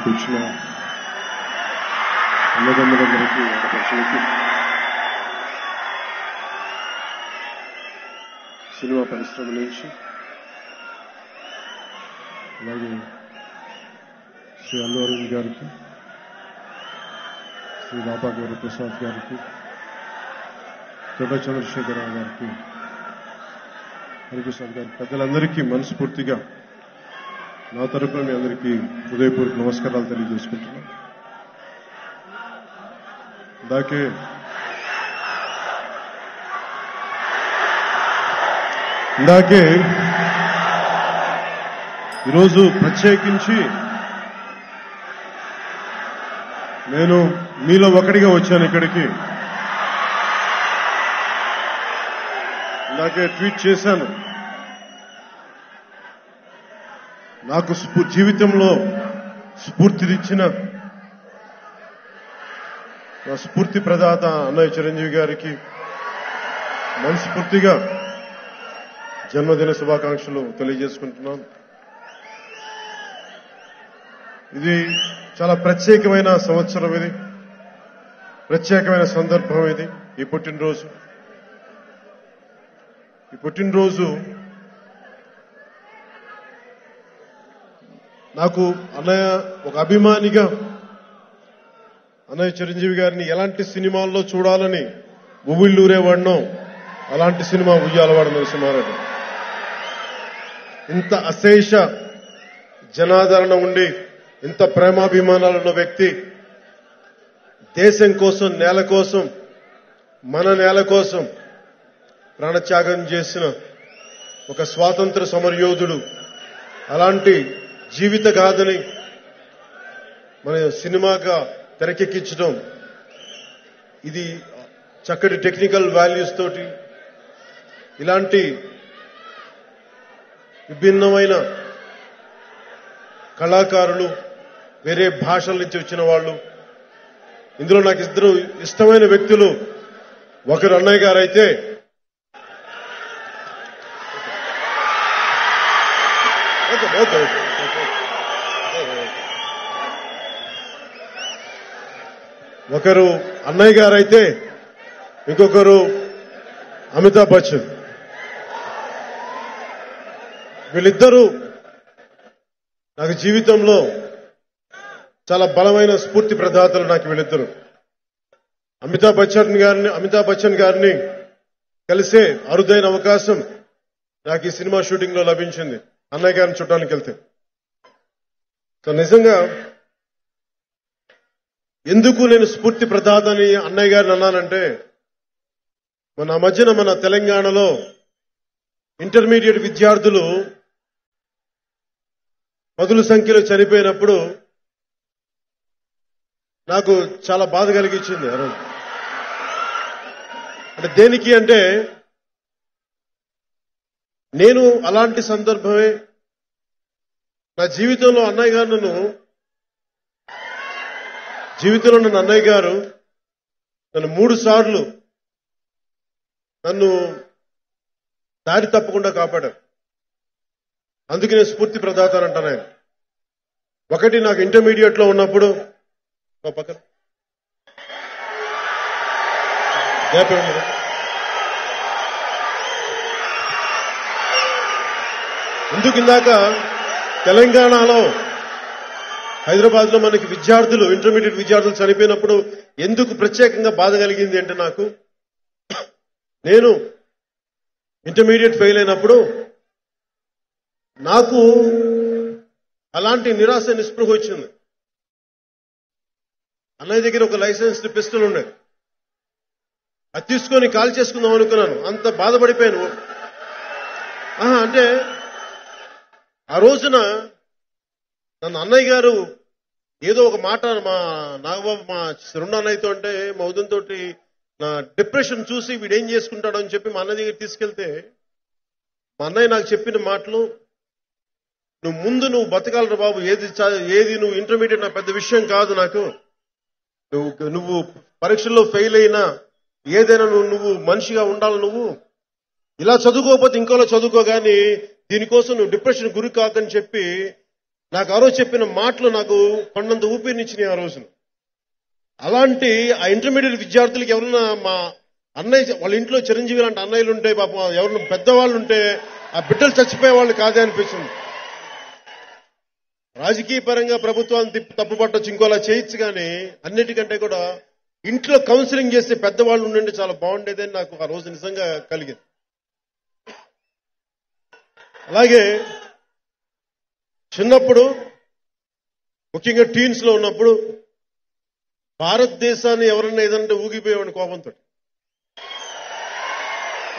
ఇక్కడికి వచ్చిన అన్నదమ్ములందరికీ ఆడపడుచులకి సినిమా పరిశ్రమ నుంచి అలాగే శ్రీ అల్లు అరవింద్ గారికి, శ్రీ రాపాగారి ప్రసాద్ గారికి, తోట చంద్రశేఖరరావు గారికి, హరిప్రసాద్ గారికి, పెద్దలందరికీ మనస్ఫూర్తిగా నా తరపున మీ అందరికీ హృదయపూర్వక నమస్కారాలు తెలియజేసుకుంటున్నాను. ఇందాకే ఈరోజు ప్రత్యేకించి నేను మీలో ఒకటిగా వచ్చాను ఇక్కడికి. ఇందాకే ట్వీట్ చేశాను. నాకు జీవితంలో స్ఫూర్తినిచ్చిన నా స్ఫూర్తి ప్రదాత అన్నయ్య చిరంజీవి గారికి మనస్ఫూర్తిగా జన్మదిన శుభాకాంక్షలు తెలియజేసుకుంటున్నాను. ఇది చాలా ప్రత్యేకమైన సంవత్సరం, ఇది ప్రత్యేకమైన సందర్భం. ఇది ఈ పుట్టినరోజు నాకు అన్నయ్య ఒక అభిమానిగా అన్నయ్య చిరంజీవి గారిని ఎలాంటి సినిమాల్లో చూడాలని ఉవ్విళ్ళూరేవాడినో అలాంటి సినిమా ఉయ్యాలవాడ నరసింహారెడ్డి. ఇంత అశేష జనాదరణ ఉండి ఇంత ప్రేమాభిమానాలున్న వ్యక్తి దేశం కోసం, నేల కోసం, మన నేల కోసం ప్రాణత్యాగం చేసిన ఒక స్వాతంత్ర సమరయోధుడు. అలాంటి జీవిత గాథని మన సినిమాగా తెరకెక్కించడం, ఇది చక్కటి టెక్నికల్ వాల్యూస్ తోటి ఇలాంటి విభిన్నమైన కళాకారులు, వేరే భాషల నుంచి వచ్చిన వాళ్ళు, ఇందులో నాకు ఇద్దరు ఇష్టమైన వ్యక్తులు. ఒకరు అన్నయ్య గారు అయితే ఇంకొకరు అమితాబ్ బచ్చన్. వీళ్ళిద్దరూ నాకు జీవితంలో చాలా బలమైన స్ఫూర్తి ప్రదాతలు. నాకు వీళ్ళిద్దరు. అమితాబ్ బచ్చన్ గారిని కలిసే అరుదైన అవకాశం నాకు ఈ సినిమా షూటింగ్ లో లభించింది, అన్నయ్య గారిని చూడడానికి వెళ్తే. సో నిజంగా ఎందుకు నేను స్ఫూర్తి ప్రదాతని అన్నయ్య గారిని అన్నానంటే, మన మధ్యన మన తెలంగాణలో ఇంటర్మీడియట్ విద్యార్థులు పదుల సంఖ్యలో చనిపోయినప్పుడు నాకు చాలా బాధ కలిగించింది ఆ రోజు. అంటే దేనికి అంటే, నేను అలాంటి సందర్భమే నా జీవితంలో అన్నయ్య గారు నన్ను 3 సార్లు నన్ను దారి తప్పకుండా కాపాడారు. అందుకే నేను స్ఫూర్తి ప్రదాత అంటాను ఆయన. ఒకటి, నాకు ఇంటర్మీడియట్ లో ఉన్నప్పుడు పక్కన ఎందుకు ఇందాక తెలంగాణలో హైదరాబాద్ లో మనకి ఇంటర్మీడియట్ విద్యార్థులు చనిపోయినప్పుడు ఎందుకు ప్రత్యేకంగా బాధ కలిగింది అంటే, నేను ఇంటర్మీడియట్ ఫెయిల్ అయినప్పుడు నాకు అలాంటి నిరాశ నిస్పృహ వచ్చింది. అన్నయ్య దగ్గర ఒక లైసెన్స్డ్ పిస్టల్ ఉండే, అది తీసుకొని కాల్ చేసుకుందాం అనుకున్నాను. అంత బాధపడిపోయాను. అంటే ఆ రోజున నన్ను అన్నయ్య గారు ఏదో ఒక మాట మా నాగబాబు మా రెండు అన్నయ్యతో అంటే మా ఉదయంతో నా డిప్రెషన్ చూసి వీడేం చేసుకుంటాడో అని చెప్పి మా అన్నయ్య దగ్గర తీసుకెళ్తే, మా అన్నయ్య నాకు చెప్పిన మాటలు, నువ్వు బతకాలరా బాబు, ఏది నువ్వు ఇంటర్మీడియట్ నా పెద్ద విషయం కాదు, నాకు నువ్వు పరీక్షల్లో ఫెయిల్ అయినా ఏదైనా నువ్వు మనిషిగా ఉండాలి, నువ్వు ఇలా చదువుకోకపోతే ఇంకోలా చదువుకో, కానీ దీనికోసం నువ్వు డిప్రెషన్ గురి కాకని చెప్పి నాకు ఆ రోజు చెప్పిన మాటలు నాకు కొండంత ఊపిరినిచ్చినాయి ఆ రోజున. అలాంటి ఆ ఇంటర్మీడియట్ విద్యార్థులకి ఎవరన్నా మా అన్నయ్య వాళ్ళ ఇంట్లో చిరంజీవి లాంటి అన్నయ్యలు ఉంటే పాపం ఎవరన్నా పెద్దవాళ్ళు ఉంటే ఆ బిడ్డలు చచ్చిపోయే వాళ్ళు కాదే అనిపిస్తుంది. రాజకీయ పరంగా ప్రభుత్వాన్ని తప్పుపట్టొచ్చు, ఇంకోలా చేయొచ్చు, కానీ అన్నిటికంటే కూడా ఇంట్లో కౌన్సిలింగ్ చేసే పెద్దవాళ్ళు ఉండండి చాలా బాగుండేదని నాకు ఆ రోజు నిజంగా కలిగింది. అలాగే చిన్నప్పుడు ముఖ్యంగా టీన్స్ లో ఉన్నప్పుడు భారతదేశాన్ని ఎవరన్నా ఏదంటే ఊగిపోయేవాడిని కోపంతో.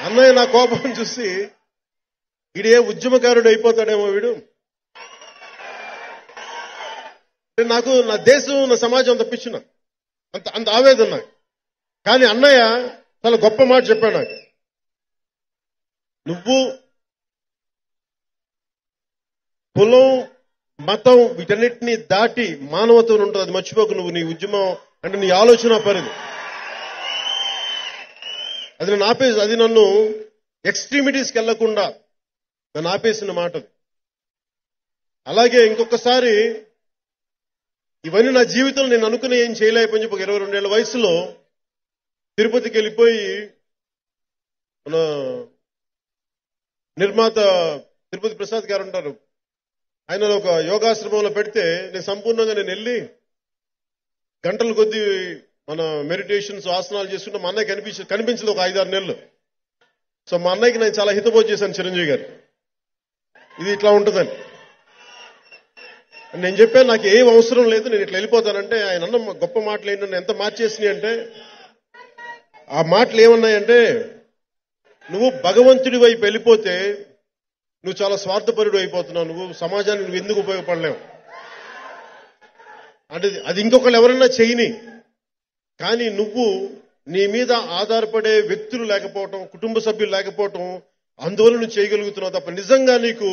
అన్నయ్య నా కోపం చూసి వీడే ఉద్యమకారుడు అయిపోతాడేమో వీడు, నాకు నా దేశం నా సమాజం తప్పించిన అంత అంత ఆవేదన నాకు. కానీ అన్నయ్య చాలా గొప్ప మాట చెప్పాడు నాకు. నువ్వు కులం మతం వీటన్నిటినీ దాటి మానవత్వం ఉంటుంది, అది మర్చిపోకు. నువ్వు నీ ఉద్యమం అంటే నీ ఆలోచన పరిధి అది నన్ను ఎక్స్ట్రీమిటీస్కి వెళ్లకుండా నన్ను ఆపేసిన మాట. అలాగే ఇంకొకసారి ఇవన్నీ నా జీవితంలో నేను అనుకునే ఏం చేయలేకపోయి చెప్పి 22 ఏళ్ల వయసులో తిరుపతికి వెళ్ళిపోయి మన నిర్మాత తిరుపతి ప్రసాద్ గారు ఉంటారు, ఆయన ఒక యోగాశ్రమంలో పెడితే నేను సంపూర్ణంగా వెళ్ళి గంటల కొద్దీ మన మెడిటేషన్స్ ఆసనాలు చేసుకుంటే మా అన్నయ్య కనిపించలేదు ఒక 5-6 నెలలు. సో మా అన్నయ్యకి నేను చాలా హితబోధ చేశాను, చిరంజీవి గారు ఇది ఇట్లా ఉంటుందని. నేను చెప్పాను నాకు ఏం అవసరం లేదు, నేను ఇట్లా వెళ్ళిపోతానంటే ఆయన అన్న గొప్ప మాటలు ఏంటంటే ఎంత మార్చేసినాయి అంటే, ఆ మాటలు ఏమన్నాయంటే, నువ్వు భగవంతుడి వైపు వెళ్ళిపోతే నువ్వు చాలా స్వార్థపరుడు అయిపోతున్నావు, నువ్వు సమాజానికి నువ్వు ఎందుకు ఉపయోగపడలేవు అంటే అది ఇంకొకళ్ళు ఎవరన్నా చేయని, కానీ నువ్వు నీ మీద ఆధారపడే వ్యక్తులు లేకపోవటం, కుటుంబ సభ్యులు లేకపోవటం, అందువల్ల నువ్వు చేయగలుగుతున్నావు తప్ప నిజంగా నీకు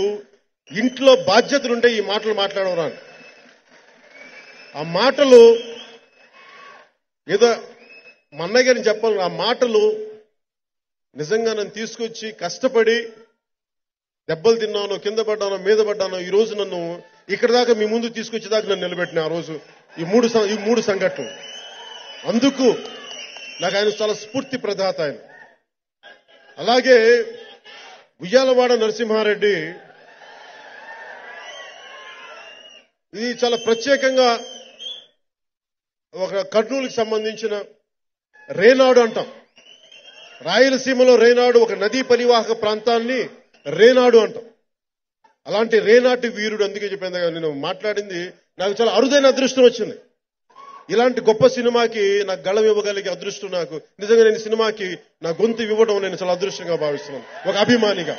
ఇంట్లో బాధ్యతలుంటే ఈ మాటలు మాట్లాడవరా. ఆ మాటలు ఏదో మా అన్నయ్య గారిని చెప్పాలి, ఆ మాటలు నిజంగా నన్ను తీసుకొచ్చి కష్టపడి దెబ్బలు తిన్నాను, కింద పడ్డాను, మీద పడ్డాను, ఈ రోజు నన్ను ఇక్కడ దాకా మీ ముందు తీసుకొచ్చేదాకా నన్ను నిలబెట్టిన ఆ రోజు ఈ మూడు సంఘటనలు. అందుకు నాకు ఆయన చాలా స్ఫూర్తి ప్రదాత ఆయన. అలాగే ఉయ్యాలవాడ నరసింహారెడ్డి, ఇది చాలా ప్రత్యేకంగా ఒక కర్నూలుకి సంబంధించిన రేనాడు అంటాం. రాయలసీమలో రేనాడు ఒక నదీ పరివాహక ప్రాంతాన్ని రేనాడు అంటాం. అలాంటి రేనాటి వీరుడు, అందుకే చెప్పాను నేను మాట్లాడింది నాకు చాలా అరుదైన అదృష్టం వచ్చింది. ఇలాంటి గొప్ప సినిమాకి నాకు గళం ఇవ్వగలిగే అదృష్టం నాకు నిజంగా నేను సినిమాకి నా గొంతు ఇవ్వడం నేను చాలా అదృష్టంగా భావిస్తున్నాను, ఒక అభిమానిగా.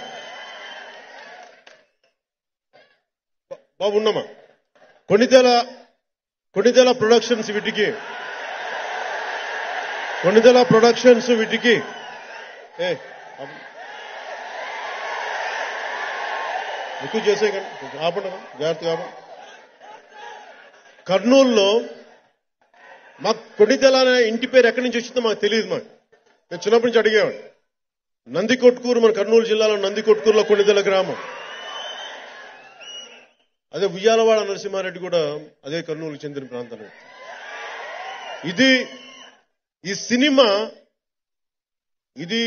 బాగున్నామా? కొణిదెల ప్రొడక్షన్స్ వీటికి ఎక్కువ చేసే ఆపండి, జాగ్రత్తగా ఆపండి. కర్నూలులో మాకు కొణిదెల అనే ఇంటి పేరు ఎక్కడి నుంచి వచ్చిందో మాకు తెలియదు. నేను చిన్నప్పటి నుంచి అడిగేవాడు. నందికొట్కూరు, మన కర్నూలు జిల్లాలో నందికొట్కూరులో కొణిదెల గ్రామం. అదే ఉయ్యాలవాడ నరసింహారెడ్డి కూడా అదే కర్నూలుకి చెందిన ప్రాంతం. ఈ సినిమా ఇది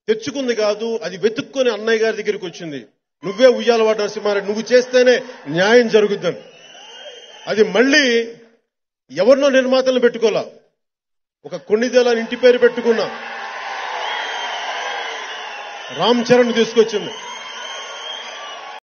తెచ్చుకుంది కాదు, అది వెతుక్కొని అన్నయ్య గారి దగ్గరికి వచ్చింది. నువ్వే ఉయ్యాలవాడ నరసింహారెడ్డి, నువ్వు చేస్తేనే న్యాయం జరుగుద్దని. అది మళ్ళీ ఎవరినో నిర్మాతలను పెట్టుకోలా, ఒక కొణిదెల ఇంటి పేరు పెట్టుకున్నా రామ్ చరణ్ తీసుకొచ్చింది.